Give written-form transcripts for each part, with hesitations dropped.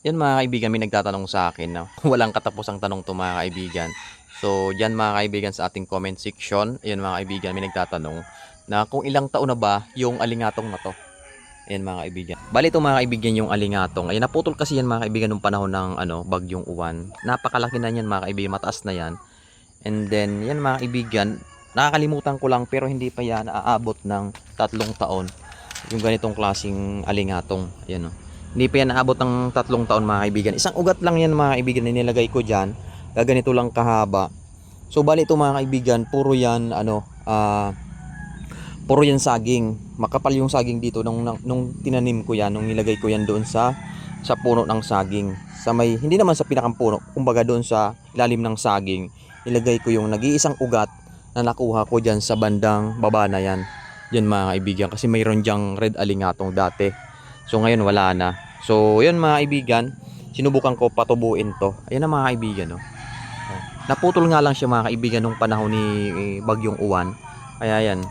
Yan mga kaibigan, may nagtatanong sa akin na walang katapusang tanong 'to mga kaibigan. So, diyan mga kaibigan sa ating comment section, ayan mga kaibigan, may nagtatanong na kung ilang taon na ba yung alingatong na 'to. Ayan mga kaibigan. Bale ito mga kaibigan yung alingatong. Ayan, naputol kasi yan mga kaibigan nung panahon ng bagyong Uwan. Napakalaki na yan mga kaibigan, mataas na yan. And then, yan mga kaibigan, nakakalimutan ko lang pero hindi pa yan aabot ng 3 taon. Yung ganitong klaseng alingatong. Ayan o. Hindi pa yan aabot ng 3 taon mga kaibigan. Isang ugat lang yan mga kaibigan na nilagay ko dyan. Gaganito lang kahaba. So bali ito mga kaibigan, puro yan saging. Makapal yung saging dito nung tinanim ko yan, nung nilagay ko yan doon sa puno ng saging. Sa may, hindi naman sa pinakang puno, kumbaga doon sa ilalim ng saging, nilagay ko yung nag-iisang ugat na nakuha ko dyan sa bandang baba na yan. Yan mga kaibigan, kasi mayroon dyang red alingatong dati. So ngayon wala na. So yun mga kaibigan, sinubukan ko patubuin to. Ayan na mga kaibigan, no. Naputol nga lang siya mga kaibigan nung panahon ni Bagyong Uwan. Kaya yan,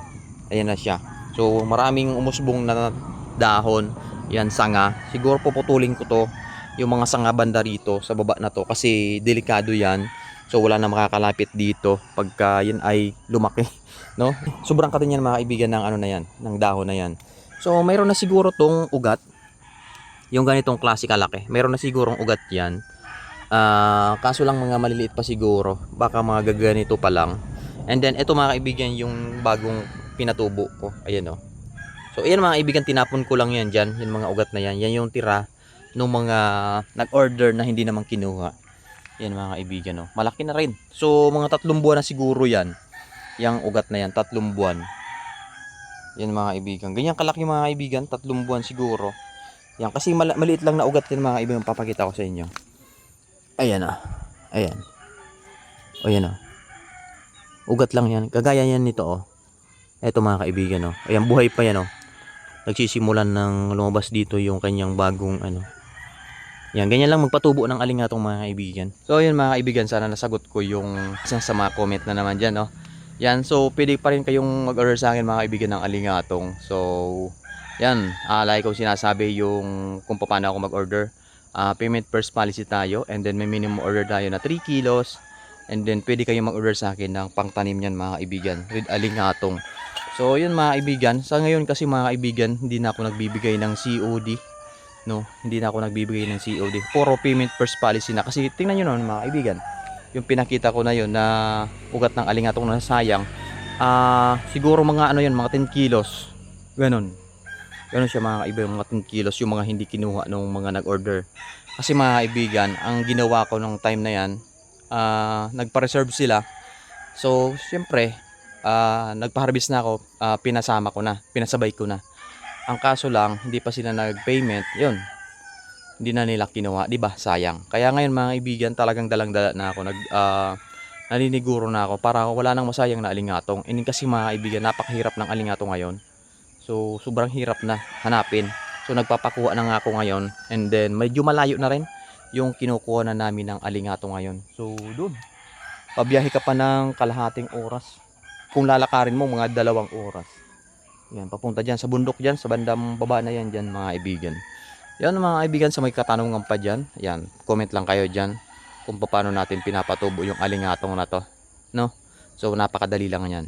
ayan na siya. So maraming umusbong na dahon, yan sanga. Siguro puputulin ko to, yung mga sanga banda rito sa baba na to, kasi delikado yan. So wala na makakalapit dito pagka yan ay lumaki, no? Sobrang katin yan mga kaibigan ng ano na yan, ng dahon na yan. So mayroon na siguro tong ugat, yung ganitong klase kalaki. Mayroon na sigurong ugat yan. Kaso lang mga maliliit pa siguro, baka mga gaganito pa lang. And then ito mga kaibigan yung bagong pinatubo ko. Ayan o. So ayan mga kaibigan, tinapon ko lang yan dyan. Yung mga ugat na yan. Yan yung tira nung mga nag-order na hindi naman kinuha. Yan mga kaibigan o. Malaki na rin. So mga 3 buwan na siguro yan. Yung ugat na yan, 3 buwan. Yan mga kaibigan. Ganyan kalaki mga kaibigan, 3 buwan siguro. Yan kasi maliit lang na ugat yan mga kaibigan. Papakita ko sa inyo. Ayan ah. Ayan. O yan ah. Ugat lang yan. Kagaya yan nito oh. Eto mga kaibigan oh. Ayan, buhay pa yan oh. Nagsisimulan ng lumabas dito yung kanyang bagong ano. Yan, ganyan lang magpatubo ng alingatong mga kaibigan. So ayun mga kaibigan, sana nasagot ko yung isang sa mga comment na naman dyan no. Yan, so pwede pa rin kayong mag-order sa akin mga kaibigan ng alingatong. So yan, like ko sinasabi yung kung paano ako mag-order. Payment first policy tayo, and then may minimum order tayo na 3 kilos, and then pwede kayong mag-order sa akin ng pangtanim niyan mga kaibigan, red alingatong. So yun mga kaibigan, sa ngayon kasi mga kaibigan, hindi na ako nagbibigay ng COD, no, hindi na ako nagbibigay ng COD, puro payment first policy na. Kasi tingnan nyo naman mga kaibigan, yung pinakita ko na yun na ugat ng alingatong na sayang, siguro mga ano yun, mga 10 kilos, ganon. Ganun siya mga kaibigan, mga 10 kilos yung mga hindi kinuha ng mga nag-order. Kasi mga kaibigan, ang ginawa ko nung time na yan, nagpa-reserve sila. So, siyempre, nagpa-harvest na ako, pinasama ko na, pinasabay ko na. Ang kaso lang, hindi pa sila nag-payment, yun. Hindi na nila kinuha, di ba? Sayang. Kaya ngayon mga kaibigan, talagang dalang-dala na ako, naniniguro na ako para wala nang masayang na alingatong. And kasi mga kaibigan, napakahirap ng alingatong ngayon. So sobrang hirap na hanapin. So nagpapakuha na nga ako ngayon, and then medyo malayo na rin yung kinukuha na namin ng alingato ngayon. So doon, pabiyahe ka pa ng kalahating oras. Kung lalakarin mo mga 2 oras. Yan, papunta diyan sa bundok diyan, sa bandang baba na yan diyan mga kaibigan. Yan mga kaibigan, sa may katanungan pa diyan, yan, comment lang kayo diyan kung paano natin pinapatubo yung alingatong na to, no? So napakadali lang yan.